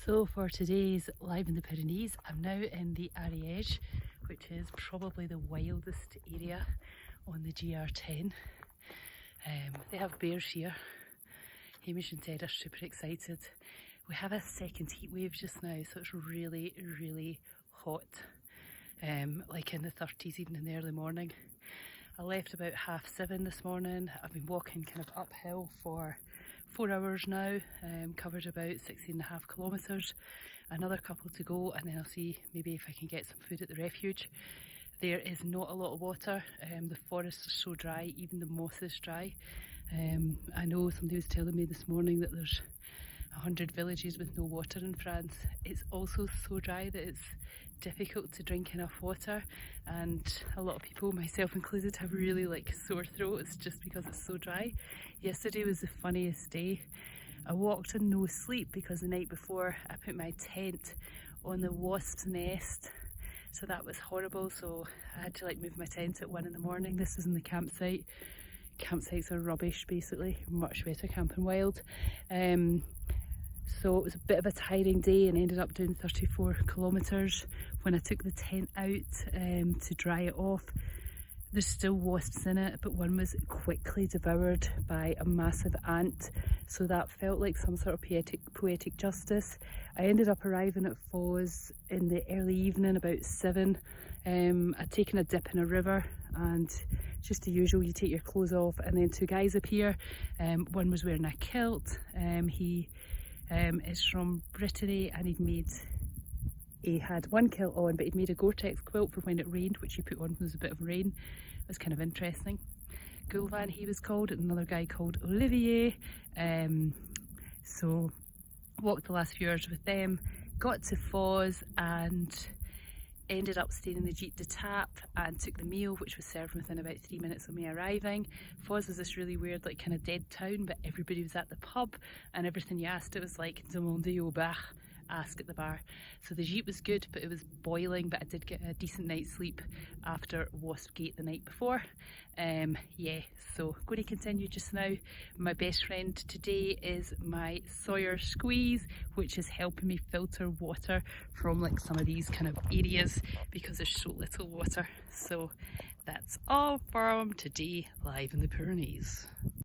So for today's Live in the Pyrenees, I'm now in the Ariège, which is probably the wildest area on the GR10. They have bears here. Hamish and Ted are super excited. We have a second heat wave just now, so it's really, really hot. Like in the 30s even in the early morning. I left about 7:30 this morning. I've been walking kind of uphill for 4 hours now, covered about 16.5 kilometres, another couple to go, and then I'll see maybe if I can get some food at the refuge. There is not a lot of water. The forests are so dry, even the moss is dry. I know somebody was telling me this morning that there's 100 villages with no water in France. It's also so dry that it's difficult to drink enough water, and a lot of people, myself included, have really sore throats just because it's so dry. Yesterday was the funniest day. I walked in no sleep because the night before I put my tent on the wasp's nest, so that was horrible. So I had to move my tent at 1 in the morning. This was in the campsite. Campsites are rubbish basically, much better camping wild. So it was a bit of a tiring day, and I ended up doing 34 kilometres. When I took the tent out to dry it off, there's still wasps in it, but one was quickly devoured by a massive ant, so that felt like some sort of poetic justice. I ended up arriving at Foz in the early evening, about 7. I'd taken a dip in a river, and just the usual, you take your clothes off, and then 2 guys appear. One was wearing a kilt. He is from Brittany, and he had one kilt on, but he'd made a Gore-Tex quilt for when it rained, which he put on when there was a bit of rain. It was kind of interesting. Gulvan, he was called, and another guy called Olivier. So walked the last few hours with them, got to Foz, and ended up staying in the Jeep de Tap and took the meal, which was served within about 3 minutes of me arriving. Foz was this really weird kind of dead town, but everybody was at the pub, and everything you asked, it was like demandez au bar, ask at the bar. So the Jeep was good, but it was boiling, but I did get a decent night's sleep after Waspgate the night before. Yeah, so going to continue just now. My best friend today is my Sawyer Squeeze, which is helping me filter water from some of these kind of areas because there's so little water. So that's all from today, Live in the Pyrenees.